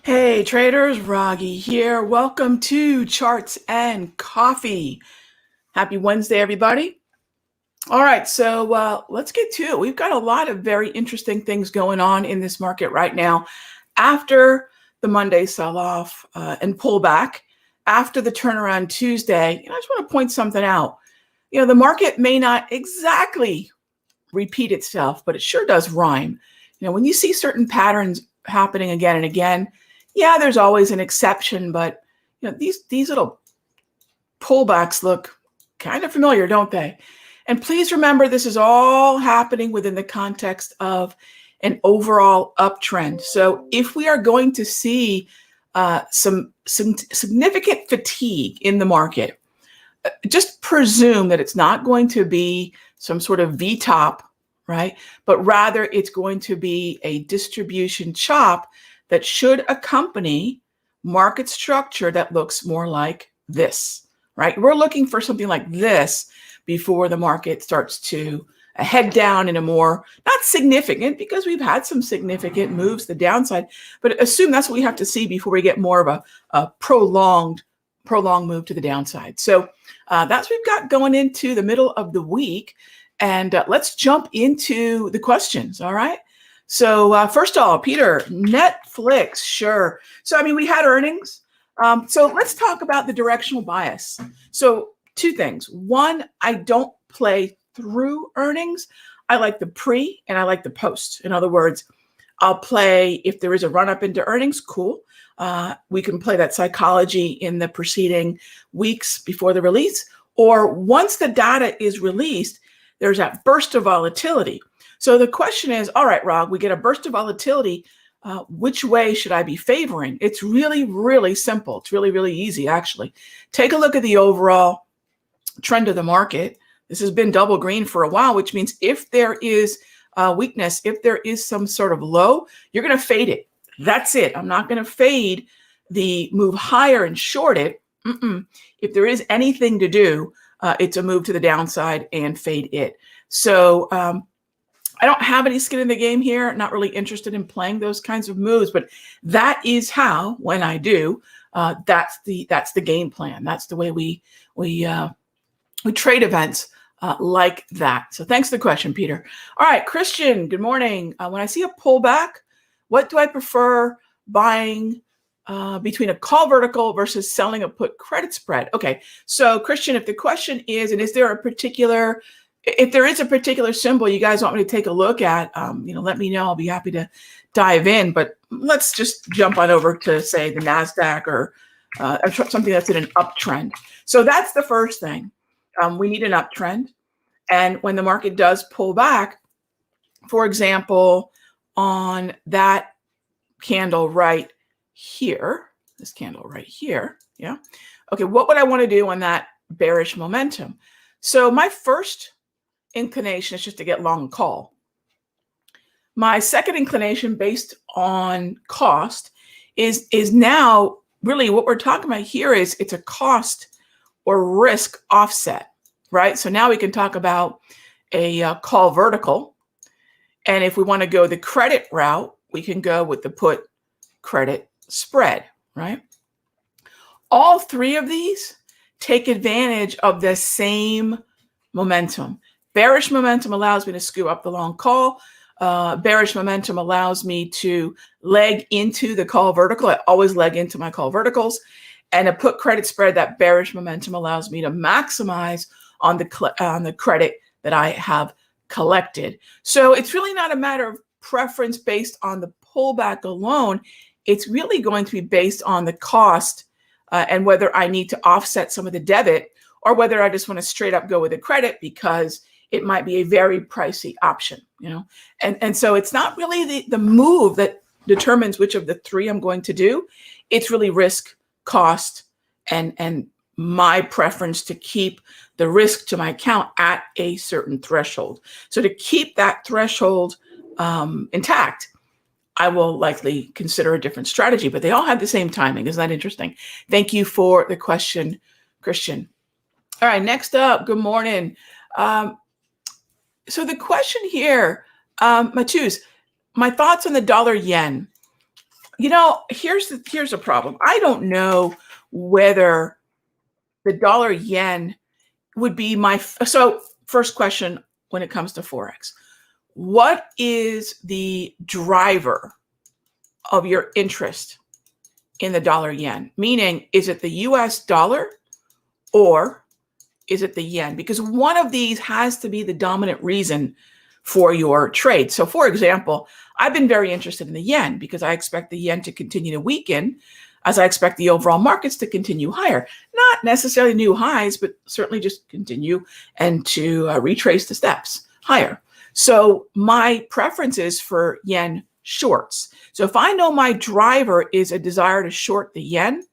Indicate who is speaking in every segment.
Speaker 1: Hey traders, Raghee here. Welcome to Charts and Coffee. Happy Wednesday, everybody. All right, so let's get to it. We've got a lot of very interesting things going on in this market right now. After the Monday sell-off and pullback, after the turnaround Tuesday, I just want to point something out. The market may not exactly repeat itself, but it sure does rhyme. When you see certain patterns happening again and again, yeah, there's always an exception, but these little pullbacks look kind of familiar, don't they? And please remember, this is all happening within the context of an overall uptrend. So if we are going to see some significant fatigue in the market, just presume that it's not going to be some sort of V-top, right? But rather it's going to be a distribution chop that should accompany market structure that looks more like this, right? We're looking for something like this before the market starts to head down in a more, not significant, because we've had some significant moves to the downside, but assume that's what we have to see before we get more of a prolonged move to the downside. So that's what we've got going into the middle of the week. And let's jump into the questions, all right? So first of all, Peter, Netflix, sure. So, we had earnings. So let's talk about the directional bias. So two things. One, I don't play through earnings. I like the pre and I like the post. In other words, I'll play if there is a run up into earnings, cool. We can play that psychology in the preceding weeks before the release. Or once the data is released, there's that burst of volatility. So the question is, all right, Rog, we get a burst of volatility. Which way should I be favoring? It's really, really simple. It's really, really easy, actually. Take a look at the overall trend of the market. This has been double green for a while, which means if there is weakness, if there is some sort of low, you're going to fade it. That's it. I'm not going to fade the move higher and short it. If there is anything to do, it's a move to the downside and fade it. So I don't have any skin in the game here. Not really interested in playing those kinds of moves, but that is how, when I do, that's the game plan. That's the way we trade events like that. So thanks for the question, Peter. All right, Christian, good morning. When I see a pullback, what do I prefer buying between a call vertical versus selling a put credit spread? Okay, so Christian, if the question is, and if there is a particular symbol you guys want me to take a look at, let me know. I'll be happy to dive in. But let's just jump on over to, say, the NASDAQ or something that's in an uptrend. So that's the first thing. We need an uptrend. And when the market does pull back, for example, on that candle right here, this candle right here, yeah. Okay, what would I want to do on that bearish momentum? So my first inclination is just to get long call. My second inclination, based on cost, is now really what we're talking about here is it's a cost or risk offset, right? So now we can talk about a call vertical. And if we want to go the credit route, we can go with the put credit spread, right? All three of these take advantage of the same momentum. Bearish momentum allows me to skew up the long call. Bearish momentum allows me to leg into the call vertical. I always leg into my call verticals. And a put credit spread, that bearish momentum allows me to maximize on the credit that I have collected. So it's really not a matter of preference based on the pullback alone. It's really going to be based on the cost and whether I need to offset some of the debit or whether I just want to straight up go with the credit because it might be a very pricey option, And so it's not really the move that determines which of the three I'm going to do. It's really risk, cost, and my preference to keep the risk to my account at a certain threshold. So to keep that threshold intact, I will likely consider a different strategy, but they all have the same timing. Isn't that interesting? Thank you for the question, Christian. All right, next up, good morning. So the question here, Matus, my thoughts on the dollar yen. Here's a problem. I don't know whether the dollar yen would be so first question when it comes to Forex. What is the driver of your interest in the dollar yen? Meaning, is it the US dollar or is it the yen? Because one of these has to be the dominant reason for your trade. So for example, I've been very interested in the yen because I expect the yen to continue to weaken as I expect the overall markets to continue higher. Not necessarily new highs, but certainly just continue and to retrace the steps higher. So my preference is for yen shorts. So if I know my driver is a desire to short the yen,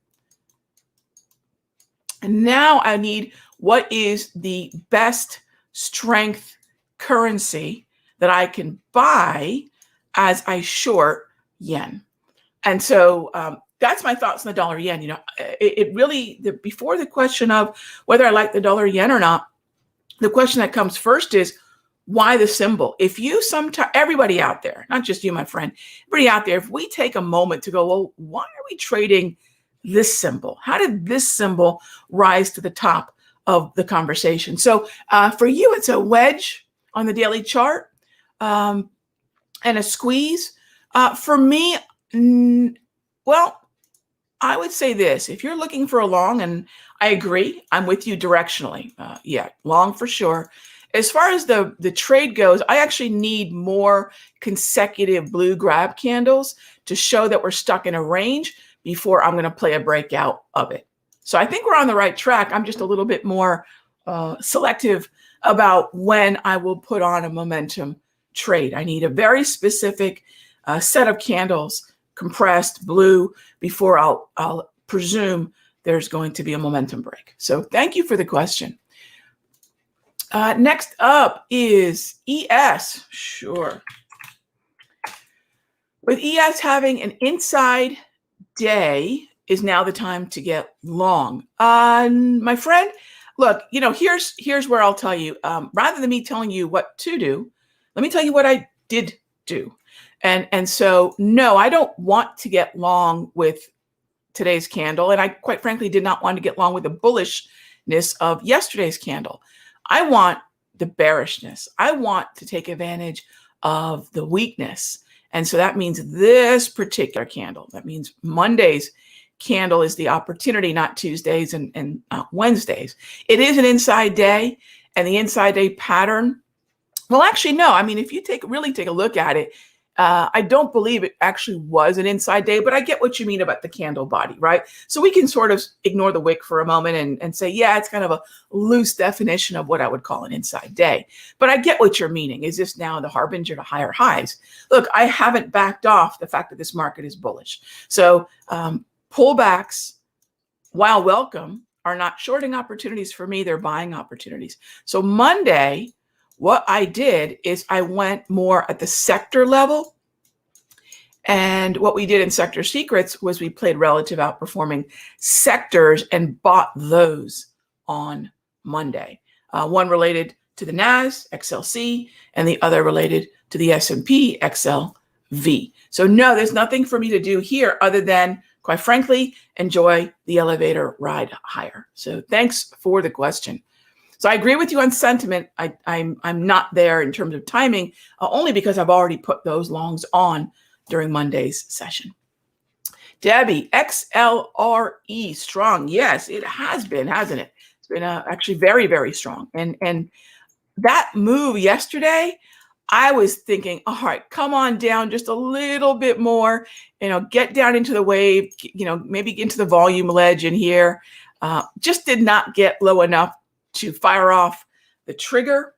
Speaker 1: and now I need what is the best strength currency that I can buy as I short yen. And so that's my thoughts on the dollar yen. It really, before the question of whether I like the dollar yen or not, the question that comes first is, why the symbol? If you everybody out there, not just you, my friend, everybody out there, if we take a moment to go, well, why are we trading this symbol? How did this symbol rise to the top of the conversation? So for you, it's a wedge on the daily chart and a squeeze. For me, well, I would say this. If you're looking for a long, and I agree, I'm with you directionally. Yeah, long for sure. As far as the trade goes, I actually need more consecutive blue grab candles to show that we're stuck in a range before I'm going to play a breakout of it. So I think we're on the right track. I'm just a little bit more selective about when I will put on a momentum trade. I need a very specific set of candles, compressed blue, before I'll presume there's going to be a momentum break. So thank you for the question. Next up is ES. Sure. With ES having an inside day, is now the time to get long. My friend, look, here's where I'll tell you, rather than me telling you what to do, let me tell you what I did do. And so, no, I don't want to get long with today's candle. And I quite frankly did not want to get long with the bullishness of yesterday's candle. I want the bearishness. I want to take advantage of the weakness. And so that means this particular candle, that means Monday's candle is the opportunity, not Tuesdays and Wednesdays. It is an inside day, and the inside day pattern, well, actually, no. I mean, if you really take a look at it, I don't believe it actually was an inside day, but I get what you mean about the candle body, right? So we can sort of ignore the wick for a moment and say, yeah, it's kind of a loose definition of what I would call an inside day. But I get what you're meaning. Is this now the harbinger to higher highs? Look, I haven't backed off the fact that this market is bullish. So pullbacks, while welcome, are not shorting opportunities for me. They're buying opportunities. So Monday, what I did is I went more at the sector level. And what we did in Sector Secrets was we played relative outperforming sectors and bought those on Monday. One related to the NAS, XLC, and the other related to the S&P, XLV. So no, there's nothing for me to do here other than, quite frankly, enjoy the elevator ride higher. So thanks for the question. So I agree with you on sentiment. I'm not there in terms of timing, only because I've already put those longs on during Monday's session. Debbie, XLRE strong. Yes, it has been, hasn't it? It's been actually very, very strong. And that move yesterday, I was thinking, all right, come on down just a little bit more, get down into the wave, maybe into the volume ledge in here. Just did not get low enough to fire off the trigger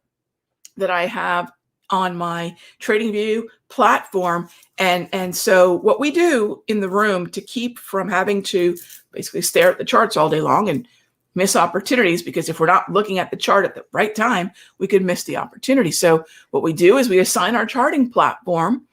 Speaker 1: that I have on my TradingView platform. And so what we do in the room to keep from having to basically stare at the charts all day long and miss opportunities, because if we're not looking at the chart at the right time, we could miss the opportunity. So what we do is we assign our charting platform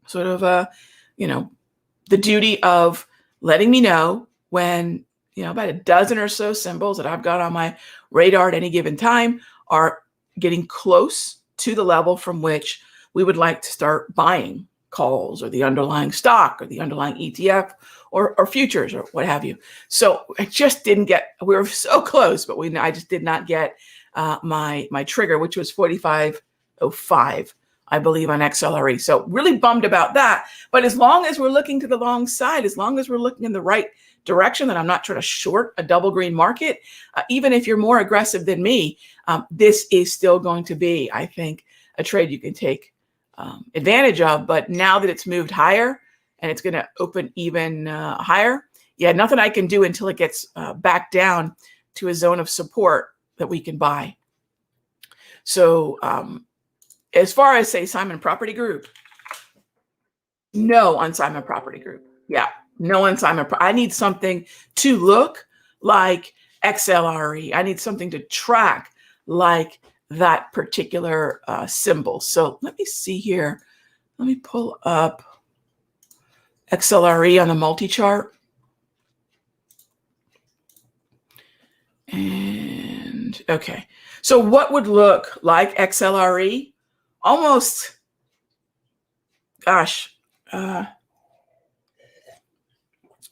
Speaker 1: sort of the duty of letting me know when about a dozen or so symbols that I've got on my radar at any given time are getting close to the level from which we would like to start buying calls or the underlying stock or the underlying ETF or futures or what have you. So I just didn't get, we were so close, but I just did not get my trigger, which was 45.05, I believe, on XLRE. So really bummed about that. But as long as we're looking to the long side, as long as we're looking in the right direction, that I'm not trying to short a double green market, even if you're more aggressive than me, this is still going to be, I think, a trade you can take advantage of. But now that it's moved higher and it's going to open even higher, yeah, nothing I can do until it gets back down to a zone of support that we can buy. So as far as, say, Simon Property Group, no on Simon Property Group. Yeah, no on Simon. I need something to look like XLRE. I need something to track like that particular symbol. So let me see here. Let me pull up XLRE on the multi-chart. And okay, so what would look like XLRE? Almost, gosh,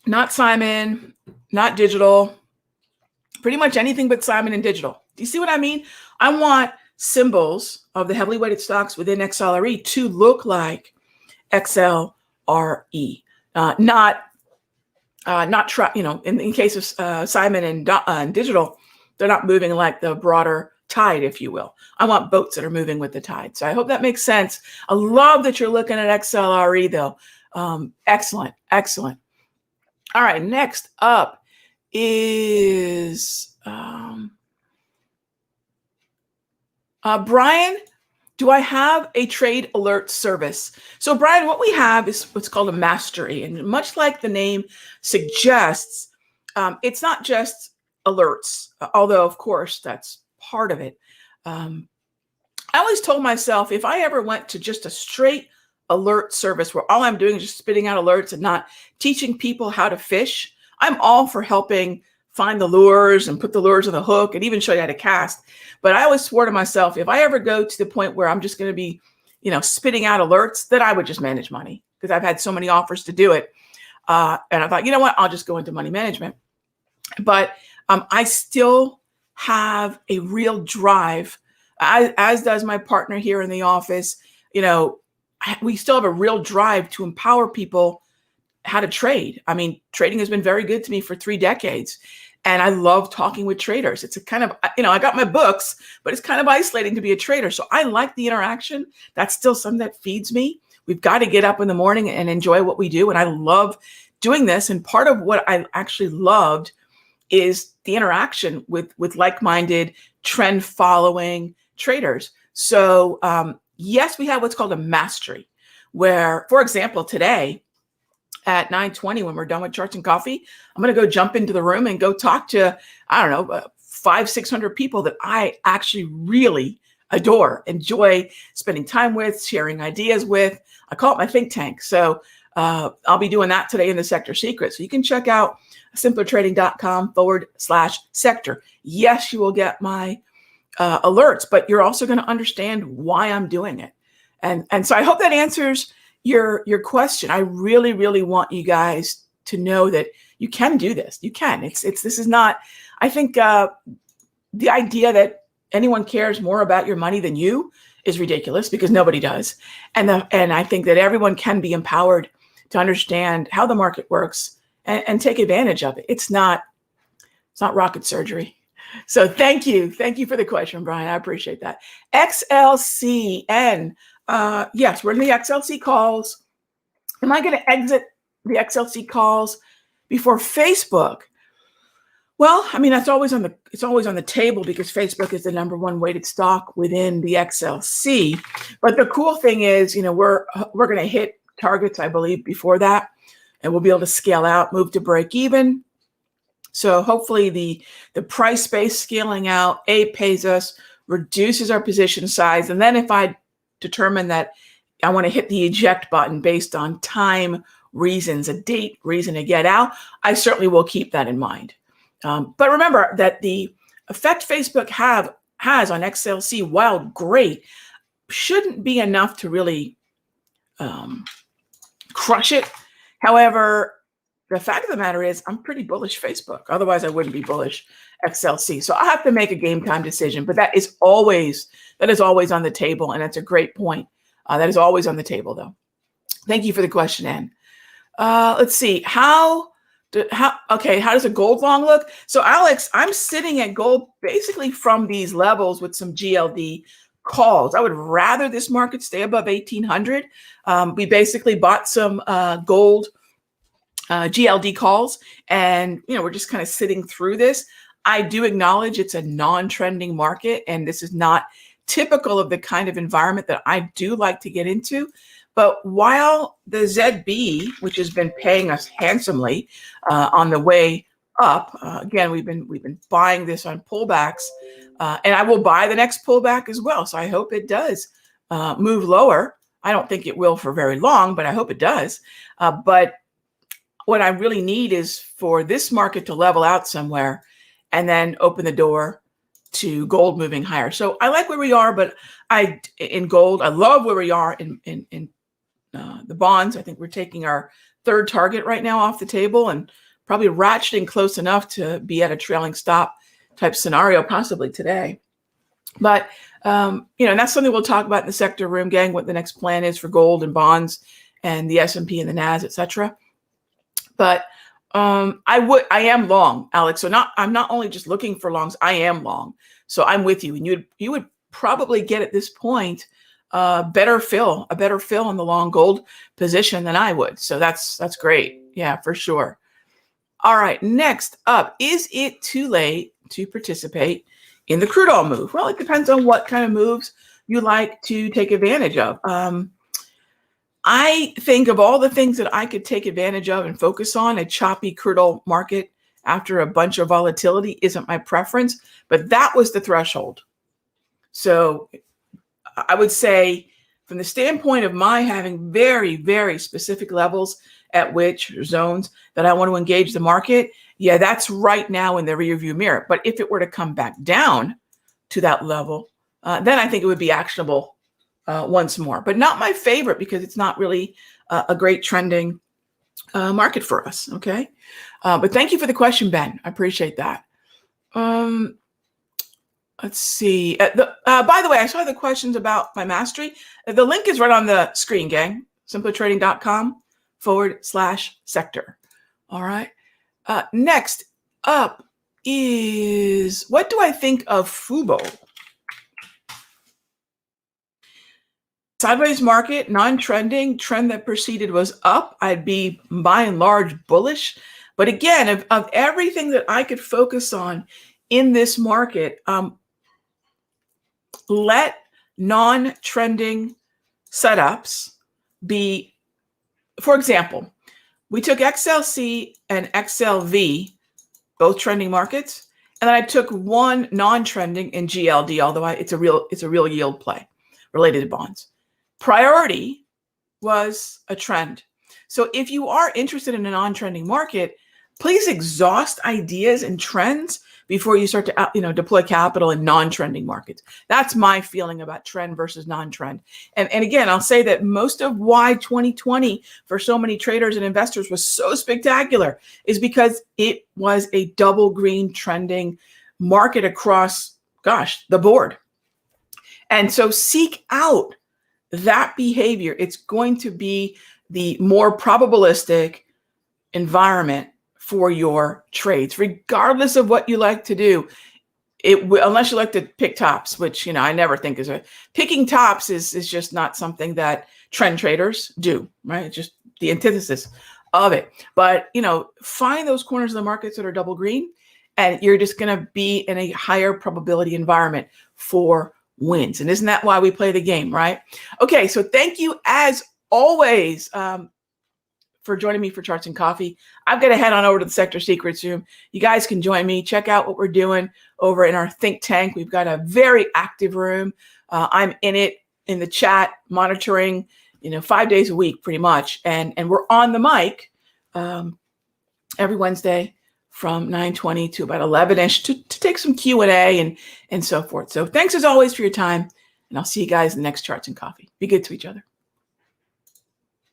Speaker 1: not Simon, not digital, pretty much anything but Simon and digital. Do you see what I mean? I want symbols of the heavily weighted stocks within XLRE to look like XLRE, not in case of Simon and digital, they're not moving like the broader tide, if you will. I want boats that are moving with the tide. So I hope that makes sense. I love that you're looking at XLRE though. Excellent, excellent. All right, next up is Brian. Do I have a trade alert service? So Brian, what we have is what's called a mastery. And much like the name suggests, it's not just alerts, although of course that's part of it. I always told myself if I ever went to just a straight alert service where all I'm doing is just spitting out alerts and not teaching people how to fish, I'm all for helping find the lures and put the lures on the hook and even show you how to cast. But I always swore to myself, if I ever go to the point where I'm just going to be, spitting out alerts, that I would just manage money because I've had so many offers to do it. And I thought, you know what, I'll just go into money management. But I still have a real drive, as does my partner here in the office. We still have a real drive to empower people how to trade. I mean, trading has been very good to me for 3 decades. And I love talking with traders. It's a kind of, I got my books, but it's kind of isolating to be a trader. So I like the interaction. That's still something that feeds me. We've got to get up in the morning and enjoy what we do. And I love doing this. And part of what I actually loved is the interaction with like-minded, trend-following traders. So yes, we have what's called a mastery, where, for example, today, at 9:20, when we're done with charts and coffee, I'm going to go jump into the room and go talk to, 500-600 people that I actually really adore, enjoy spending time with, sharing ideas with. I call it my think tank. So I'll be doing that today in the Sector Secret. So you can check out simplertrading.com/sector. Yes, you will get my alerts, but you're also going to understand why I'm doing it. And so I hope that answers your question. I really, really want you guys to know that you can do this. You can. This is not, I think the idea that anyone cares more about your money than you is ridiculous, because nobody does. And I think that everyone can be empowered to understand how the market works and take advantage of it. It's not rocket surgery. So thank you. Thank you for the question, Brian. I appreciate that. XLCN. Yes, we're in the XLC calls. Am I going to exit the XLC calls before Facebook? Well, I mean, it's always on the table because Facebook is the #1 weighted stock within the XLC. But the cool thing is, we're going to hit targets, I believe, before that, and we'll be able to scale out, move to break even. So hopefully the price-based scaling out pays us, reduces our position size, and then if I determine that I want to hit the eject button based on time reasons, a date reason to get out, I certainly will keep that in mind. But remember that the effect Facebook has on XLC, while great, shouldn't be enough to really crush it. However, the fact of the matter is I'm pretty bullish Facebook. Otherwise, I wouldn't be bullish XLC. So I have to make a game time decision. But that is always on the table. And that's a great point. That is always on the table, though. Thank you for the question, Ann. Let's see. How does a gold long look? So, Alex, I'm sitting at gold basically from these levels with some GLD calls. I would rather this market stay above 1800. We basically bought some gold GLD calls, and we're just kind of sitting through this. I do acknowledge it's a non-trending market, and this is not typical of the kind of environment that I do like to get into. But while the ZB, which has been paying us handsomely on the way up, again, we've been buying this on pullbacks, and I will buy the next pullback as well. So I hope it does move lower. I don't think it will for very long, but I hope it does. But what I really need is for this market to level out somewhere and then open the door to gold moving higher. So I like where we are, but in gold, I love where we are in the bonds. I think we're taking our third target right now off the table and probably ratcheting close enough to be at a trailing stop type scenario, possibly today. But, and that's something we'll talk about in the sector room, gang, what the next plan is for gold and bonds and the S&P and the NAS, et cetera. But I am long, Alex. So I'm not only just looking for longs, I am long. So I'm with you. And you would probably get at this point a better fill in the long gold position than I would. So that's great. Yeah, for sure. All right. Next up, is it too late to participate in the crude oil move? Well, it depends on what kind of moves you like to take advantage of. I think of all the things that I could take advantage of and focus on, a choppy crude oil market after a bunch of volatility isn't my preference, but that was the threshold. So I would say from the standpoint of my having very, very specific levels at which zones that I want to engage the market, yeah, that's right now in the rearview mirror. But if it were to come back down to that level, then I think it would be actionable once more, but not my favorite because it's not really a great trending market for us. Okay. But thank you for the question, Ben. I appreciate that. Let's see. By the way, I saw the questions about my mastery. The link is right on the screen, gang. simpletrading.com/sector. All right. Next up is, what do I think of Fubo? Sideways market, non-trending, trend that preceded was up. I'd be by and large bullish. But again, of everything that I could focus on in this market, let non-trending setups be, for example, we took XLC and XLV, both trending markets, and then I took one non-trending in GLD, although it's a real yield play related to bonds. Priority was a trend. So if you are interested in a non-trending market, please exhaust ideas and trends before you start to deploy capital in non-trending markets. That's my feeling about trend versus non-trend. And again, I'll say that most of why 2020 for so many traders and investors was so spectacular is because it was a double green trending market across, the board. And so seek out that behavior. It's going to be the more probabilistic environment for your trades, regardless of what you like to do. Unless you like to pick tops, which I never think is picking tops is just not something that trend traders do, right? It's just the antithesis of it. But find those corners of the markets that are double green, and you're just going to be in a higher probability environment for wins. And isn't that why we play the game, right? Okay, so thank you as always for joining me for Charts and Coffee. I've got to head on over to the Sector Secrets room. You guys can join me. Check out what we're doing over in our think tank. We've got a very active room. I'm in it, in the chat, monitoring, 5 days a week pretty much. And we're on the mic every Wednesday from 9:20 to about 11-ish to take some Q&A and so forth. So thanks as always for your time, and I'll see you guys in the next Charts and Coffee. Be good to each other.